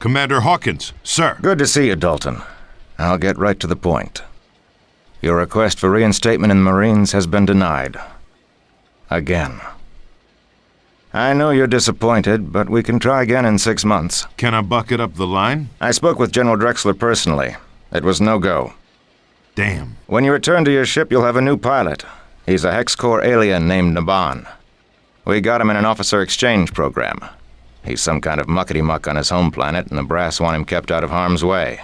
Commander Hawkins, sir. Good to see you, Dalton. I'll get right to the point. Your request for reinstatement in the Marines has been denied. Again. I know you're disappointed, but we can try again in 6 months. Can I bucket up the line? I spoke with General Drexler personally. It was no go. Damn. When you return to your ship, you'll have a new pilot. He's a Hex Corps alien named Naban. We got him in an officer exchange program. He's some kind of muckety-muck on his home planet, and the brass want him kept out of harm's way.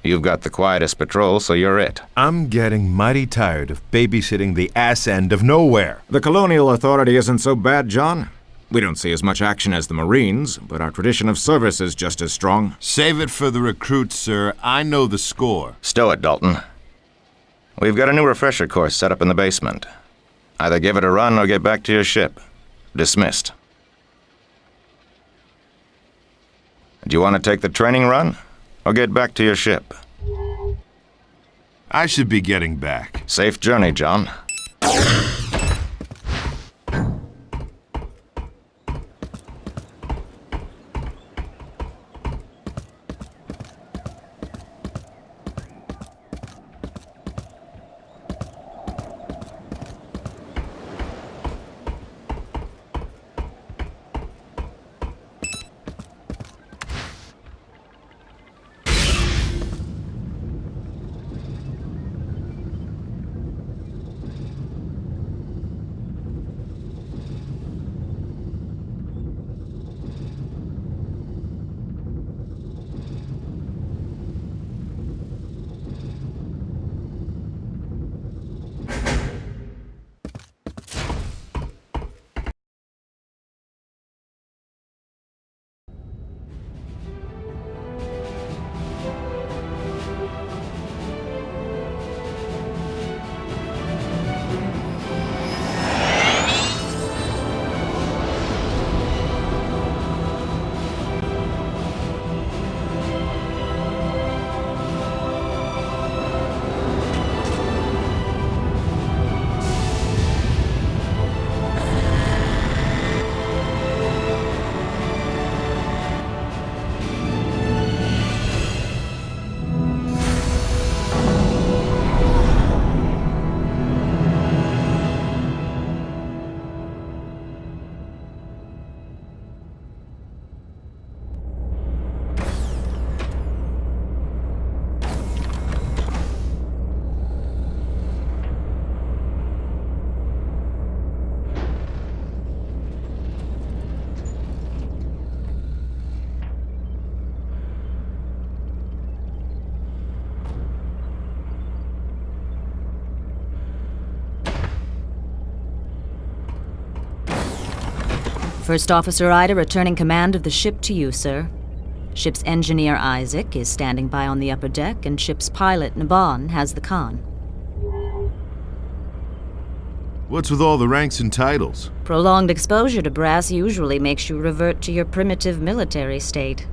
You've got the quietest patrol, so you're it. I'm getting mighty tired of babysitting the ass end of nowhere. The Colonial Authority isn't so bad, John. We don't see as much action as the Marines, but our tradition of service is just as strong. Save it for the recruits, sir. I know the score. Stow it, Dalton. We've got a new refresher course set up in the basement. Either give it a run or get back to your ship. Dismissed. Do you want to take the training run, or get back to your ship? I should be getting back. Safe journey, John. First Officer Ida returning command of the ship to you, sir. Ship's engineer Isaac is standing by on the upper deck, and ship's pilot Naban has the con. What's with all the ranks and titles? Prolonged exposure to brass usually makes you revert to your primitive military state.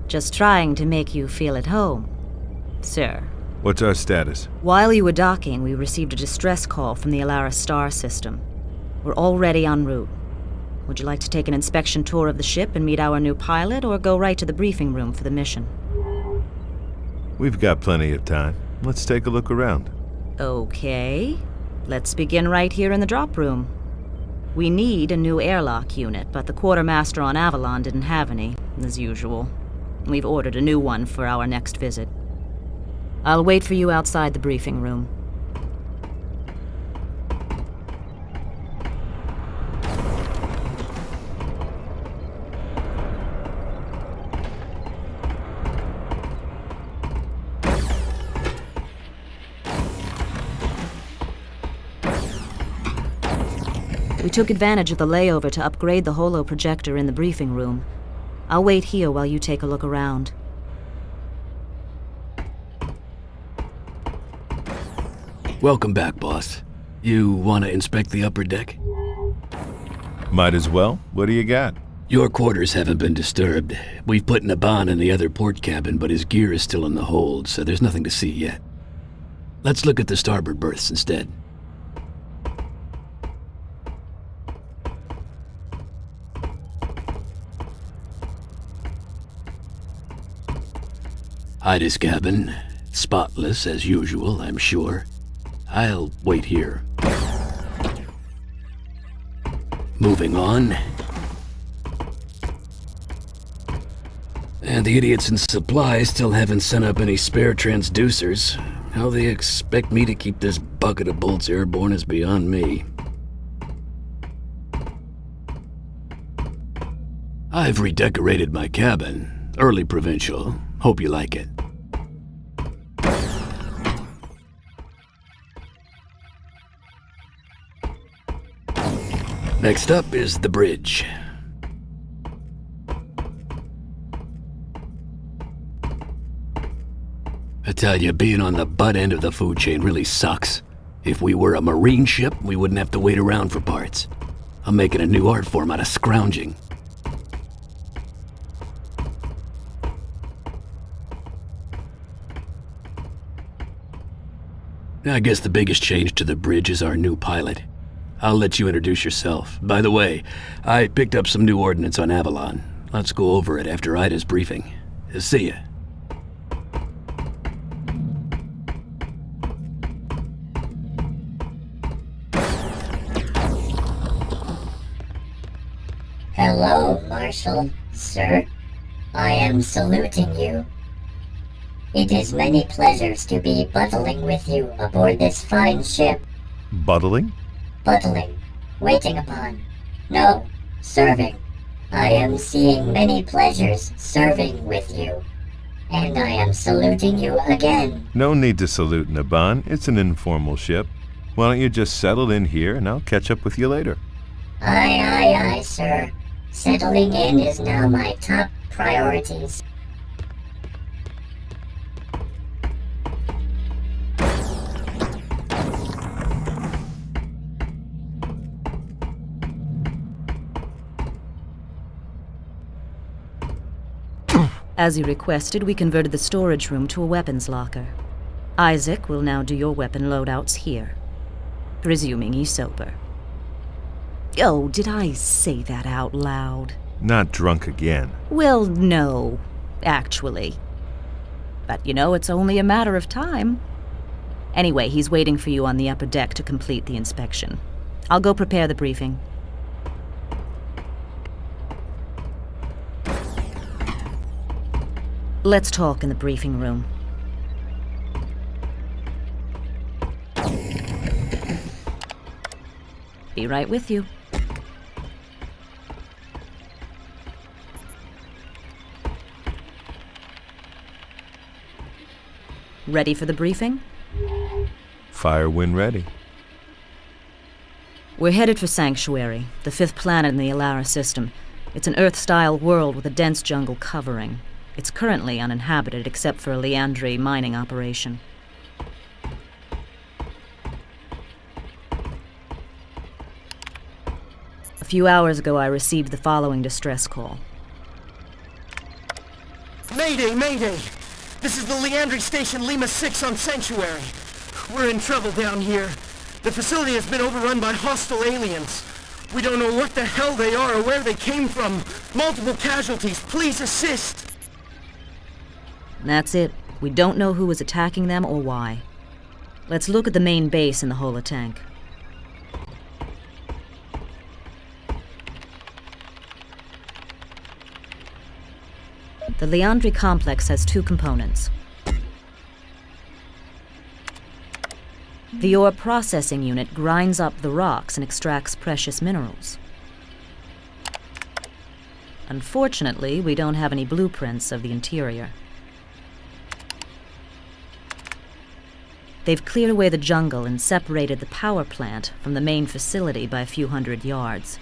Just trying to make you feel at home, sir. What's our status? While you were docking, we received a distress call from the Alara star system. We're already en route. Would you like to take an inspection tour of the ship and meet our new pilot, or go right to the briefing room for the mission? We've got plenty of time. Let's take a look around. Okay. Let's begin right here in the drop room. We need a new airlock unit, but the quartermaster on Avalon didn't have any, as usual. We've ordered a new one for our next visit. I'll wait for you outside the briefing room. We took advantage of the layover to upgrade the holo projector in the briefing room. I'll wait here while you take a look around. Welcome back, boss. You want to inspect the upper deck? Might as well. What do you got? Your quarters haven't been disturbed. We've put Naban in the other port cabin, but his gear is still in the hold, so there's nothing to see yet. Let's look at the starboard berths instead. Ida's cabin. Spotless as usual, I'm sure. I'll wait here. Moving on. And the idiots in supply still haven't sent up any spare transducers. How they expect me to keep this bucket of bolts airborne is beyond me. I've redecorated my cabin. Early provincial. Hope you like it. Next up is the bridge. I tell you, being on the butt end of the food chain really sucks. If we were a marine ship, we wouldn't have to wait around for parts. I'm making a new art form out of scrounging. I guess the biggest change to the bridge is our new pilot. I'll let you introduce yourself. By the way, I picked up some new ordnance on Avalon. Let's go over it after Ida's briefing. See ya. Hello, Marshal, sir. I am saluting you. It is many pleasures to be buttling with you aboard this fine ship. Buttling? Buttling. Waiting upon. No, serving. I am seeing many pleasures serving with you. And I am saluting you again. No need to salute, Naban. It's an informal ship. Why don't you just settle in here and I'll catch up with you later? Aye, sir. Settling in is now my top priorities. As you requested, we converted the storage room to a weapons locker. Isaac will now do your weapon loadouts here. Presuming he's sober. Oh, did I say that out loud? Not drunk again. Well, no, actually. But you know, it's only a matter of time. Anyway, he's waiting for you on the upper deck to complete the inspection. I'll go prepare the briefing. Let's talk in the briefing room. Be right with you. Ready for the briefing? Fire when ready. We're headed for Sanctuary, the fifth planet in the Alara system. It's an Earth-style world with a dense jungle covering. It's currently uninhabited except for a Liandry mining operation. A few hours ago, I received the following distress call. Mayday, Mayday! This is the Liandry Station Lima 6 on Sanctuary. We're in trouble down here. The facility has been overrun by hostile aliens. We don't know what the hell they are or where they came from. Multiple casualties. Please assist! That's it. We don't know who is attacking them or why. Let's look at the main base in the holotank. The Liandry complex has two components. The ore processing unit grinds up the rocks and extracts precious minerals. Unfortunately, we don't have any blueprints of the interior. They've cleared away the jungle and separated the power plant from the main facility by a few hundred yards.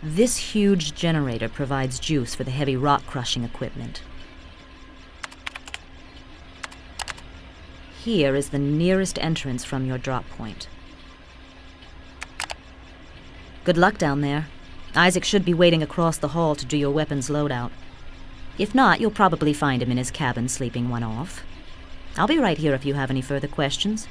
This huge generator provides juice for the heavy rock-crushing equipment. Here is the nearest entrance from your drop point. Good luck down there. Isaac should be waiting across the hall to do your weapons loadout. If not, you'll probably find him in his cabin sleeping one off. I'll be right here if you have any further questions.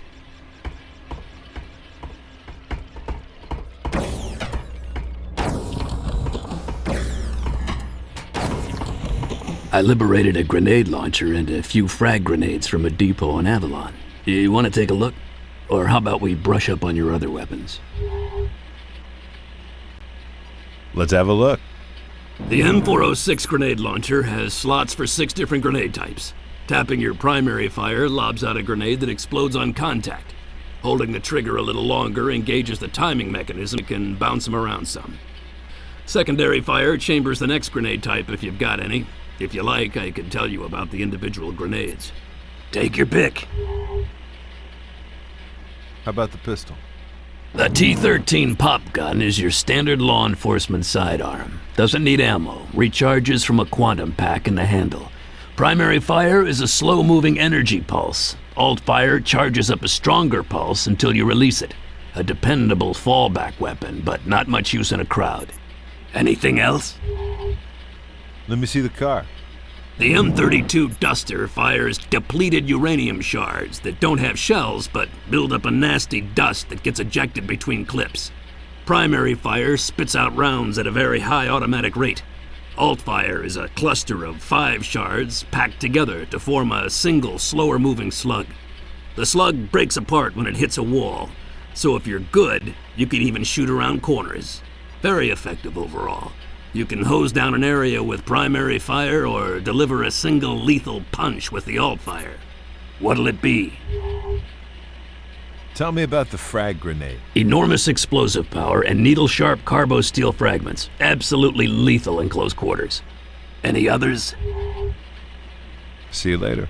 I liberated a grenade launcher and a few frag grenades from a depot on Avalon. You want to take a look? Or how about we brush up on your other weapons? Let's have a look. The M406 grenade launcher has slots for 6 different grenade types. Tapping your primary fire lobs out a grenade that explodes on contact. Holding the trigger a little longer engages the timing mechanism. It can bounce them around some. Secondary fire chambers the next grenade type if you've got any. If you like, I can tell you about the individual grenades. Take your pick. How about the pistol? The T-13 pop gun is your standard law enforcement sidearm. Doesn't need ammo, recharges from a quantum pack in the handle. Primary fire is a slow-moving energy pulse. Alt fire charges up a stronger pulse until you release it. A dependable fallback weapon, but not much use in a crowd. Anything else? Let me see the car. The M32 Duster fires depleted uranium shards that don't have shells but build up a nasty dust that gets ejected between clips. Primary fire spits out rounds at a very high automatic rate. Alt fire is a cluster of 5 shards packed together to form a single, slower-moving slug. The slug breaks apart when it hits a wall, so if you're good, you can even shoot around corners. Very effective overall. You can hose down an area with primary fire or deliver a single lethal punch with the alt fire. What'll it be? Tell me about the frag grenade. Enormous explosive power and needle-sharp carbo-steel fragments. Absolutely lethal in close quarters. Any others? See you later.